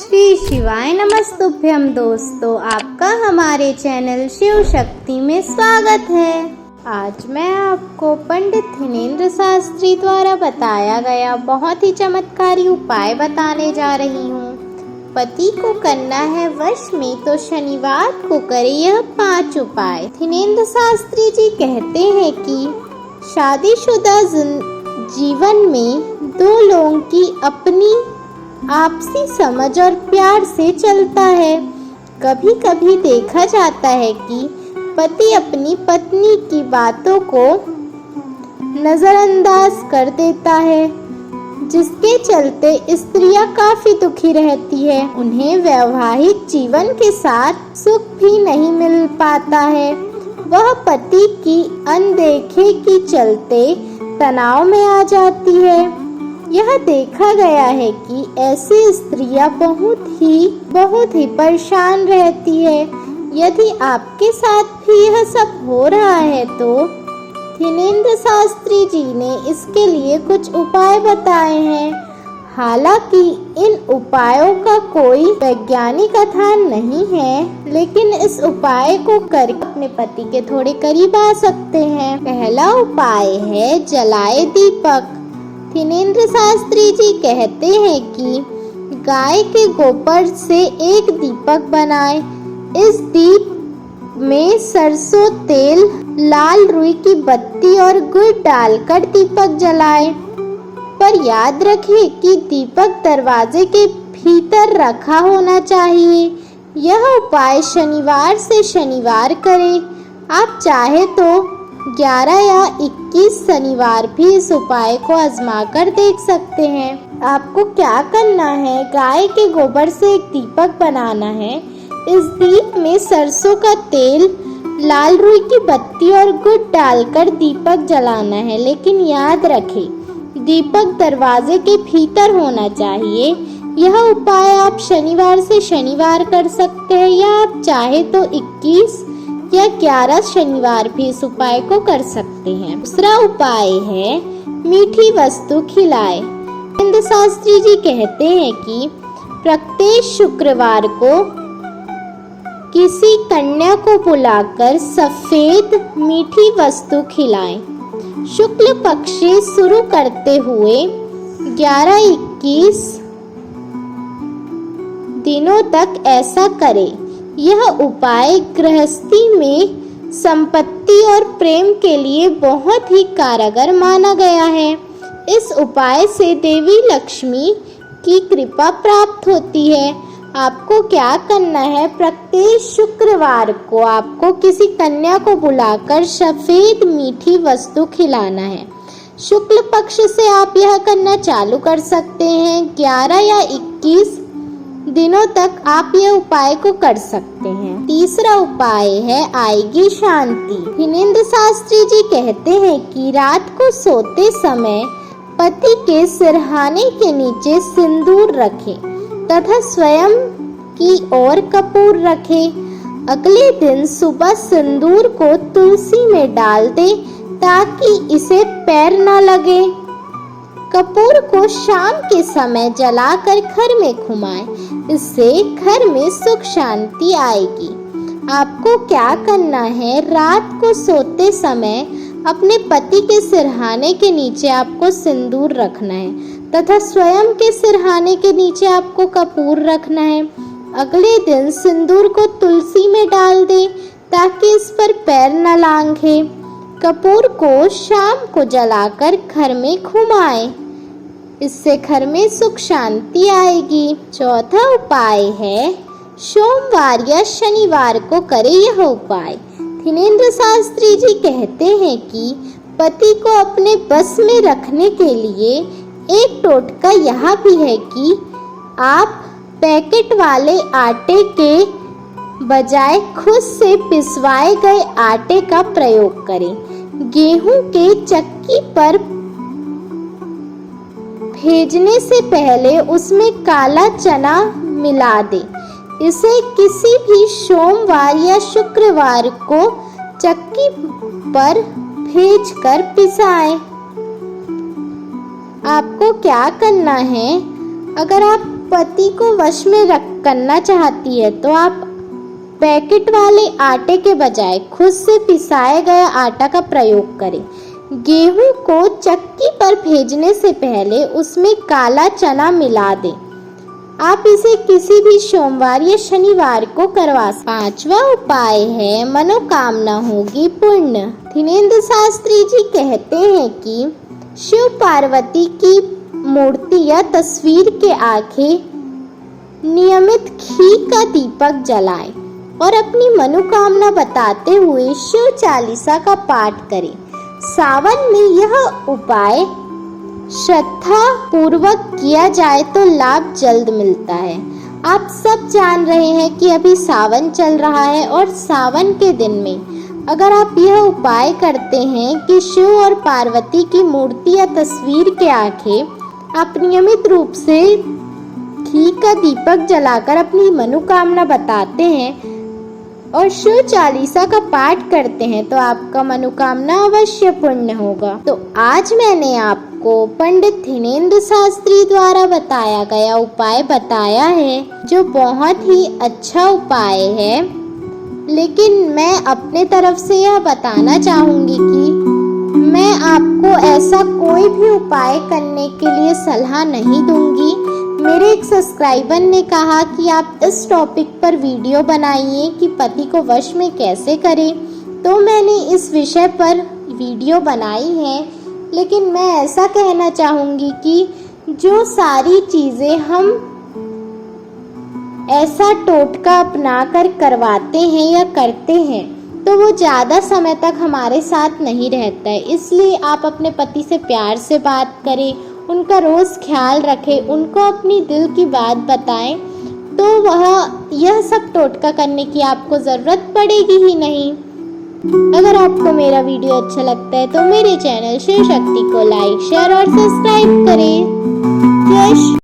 श्री शिवाय नमस्तुभ्यम दोस्तों, आपका हमारे चैनल शिव शक्ति में स्वागत है। आज मैं आपको पंडित थिनेंद्र शास्त्री द्वारा बताया गया बहुत ही चमत्कारी उपाय बताने जा रही हूँ। पति को करना है वश में तो शनिवार को करे यह 5 उपाय। थिनेंद्र शास्त्री जी कहते हैं कि शादीशुदा जीवन में 2 लोगों की अपनी आपसी समझ और प्यार से चलता है। कभी कभी देखा जाता है कि पति अपनी पत्नी की बातों को नज़रअंदाज कर देता है, जिसके चलते स्त्रियां काफी दुखी रहती है। उन्हें वैवाहिक जीवन के साथ सुख भी नहीं मिल पाता है। वह पति की अनदेखी के चलते तनाव में आ जाती है। यह देखा गया है कि ऐसी स्त्रियां बहुत ही परेशान रहती है। यदि आपके साथ भी यह सब हो रहा है तो थिनेंद्र शास्त्री जी ने इसके लिए कुछ उपाय बताए हैं। हालांकि इन उपायों का कोई वैज्ञानिक आधार नहीं है, लेकिन इस उपाय को करके अपने पति के थोड़े करीब आ सकते हैं। पहला उपाय है जलाए दीपक। थिनेंद्र शास्त्री जी कहते हैं कि गाय के गोबर से एक दीपक बनाएं। इस दीप में सरसों तेल, लाल रुई की बत्ती और गुड़ डालकर दीपक जलाएं। पर याद रखें कि दीपक दरवाजे के भीतर रखा होना चाहिए। यह उपाय शनिवार से शनिवार करें। आप चाहे तो 11 या 21 शनिवार भी इस उपाय को आजमा कर देख सकते हैं। आपको क्या करना है, गाय के गोबर से एक दीपक बनाना है। इस दीप में सरसों का तेल, लाल रुई की बत्ती और गुड़ डालकर दीपक जलाना है, लेकिन याद रखें दीपक दरवाजे के भीतर होना चाहिए। यह उपाय आप शनिवार से शनिवार कर सकते हैं, या आप चाहे तो 21 या 11 शनिवार भी इस उपाय को कर सकते हैं। दूसरा उपाय है मीठी वस्तु खिलाए। थिनेंद्र शास्त्री जी कहते हैं कि प्रत्येक शुक्रवार को किसी कन्या को बुलाकर सफेद मीठी वस्तु खिलाएं। शुक्ल पक्ष से शुरू करते हुए 11-21 दिनों तक ऐसा करें। यह उपाय गृहस्थी में संपत्ति और प्रेम के लिए बहुत ही कारगर माना गया है। इस उपाय से देवी लक्ष्मी की कृपा प्राप्त होती है। आपको क्या करना है, प्रत्येक शुक्रवार को आपको किसी कन्या को बुलाकर सफेद मीठी वस्तु खिलाना है। शुक्ल पक्ष से आप यह करना चालू कर सकते हैं। 11 या 21 दिनों तक आप यह उपाय को कर सकते हैं। तीसरा उपाय है आएगी शांति। थिनेंद्र शास्त्री जी कहते हैं कि रात को सोते समय पति के सिरहाने के नीचे सिंदूर रखें तथा स्वयं की ओर कपूर रखें। अगले दिन सुबह सिंदूर को तुलसी में डाल दें ताकि इसे पैर न लगे। कपूर को शाम के समय जलाकर घर में घुमाएं। इससे घर में सुख शांति आएगी। आपको क्या करना है, रात को सोते समय अपने पति के सिरहाने के नीचे आपको सिंदूर रखना है तथा स्वयं के सिरहाने के नीचे आपको कपूर रखना है। अगले दिन सिंदूर को तुलसी में डाल दें ताकि इस पर पैर न लांघे। कपूर को शाम को जलाकर घर में घुमाएं। इससे घर में सुख शांति आएगी। चौथा उपाय है सोमवार या शनिवार को करें यह उपाय। थिनेंद्र शास्त्री जी कहते हैं कि पति को अपने बस में रखने के लिए एक टोटका यह भी है कि आप पैकेट वाले आटे के बजाय खुद से पिसवाए गए आटे का प्रयोग करें। गेहूं के चक्की पर भेजने से पहले उसमें काला चना मिला दें। इसे किसी भी सोमवार या शुक्रवार को चक्की पर भेजकर पिसाएं। आपको क्या करना है, अगर आप पति को वश में करना चाहती है तो आप पैकेट वाले आटे के बजाय खुद से पिसाए गए आटा का प्रयोग करें। गेहूं को चक्की पर भेजने से पहले उसमें काला चना मिला दें। आप इसे किसी भी सोमवार या शनिवार को करवा सकते। 5वां उपाय है मनोकामना होगी पूर्ण। दीनेंद्र शास्त्री जी कहते हैं कि शिव पार्वती की मूर्ति या तस्वीर के आगे नियमित घी का दीपक जलाएं और अपनी मनोकामना बताते हुए शिव चालीसा का पाठ करें। सावन में यह उपाय श्रद्धा पूर्वक किया जाए तो लाभ जल्द मिलता है। आप सब जान रहे हैं कि अभी सावन चल रहा है और सावन के दिन में अगर आप यह उपाय करते हैं कि शिव और पार्वती की मूर्ति या तस्वीर के आगे आप नियमित रूप से घी का दीपक जलाकर अपनी मनोकामना बताते हैं और शिव चालीसा का पाठ करते हैं तो आपका मनोकामना अवश्य पूर्ण होगा। तो आज मैंने आपको पंडित दीनेंद्र शास्त्री द्वारा बताया गया उपाय बताया है जो बहुत ही अच्छा उपाय है, लेकिन मैं अपने तरफ से यह बताना चाहूँगी कि मैं आपको ऐसा कोई भी उपाय करने के लिए सलाह नहीं दूंगी। मेरे एक सब्सक्राइबर ने कहा कि आप इस टॉपिक पर वीडियो बनाइए कि पति को वश में कैसे करें, तो मैंने इस विषय पर वीडियो बनाई है। लेकिन मैं ऐसा कहना चाहूँगी कि जो सारी चीज़ें हम ऐसा टोटका अपनाकर करवाते हैं या करते हैं तो वो ज़्यादा समय तक हमारे साथ नहीं रहता है। इसलिए आप अपने पति से प्यार से बात करें, उनका रोज़ ख्याल रखें, उनको अपनी दिल की बात बताएं, तो वह यह सब टोटका करने की आपको ज़रूरत पड़ेगी ही नहीं। अगर आपको मेरा वीडियो अच्छा लगता है तो मेरे चैनल शिव शक्ति को लाइक, शेयर और सब्सक्राइब करें। जय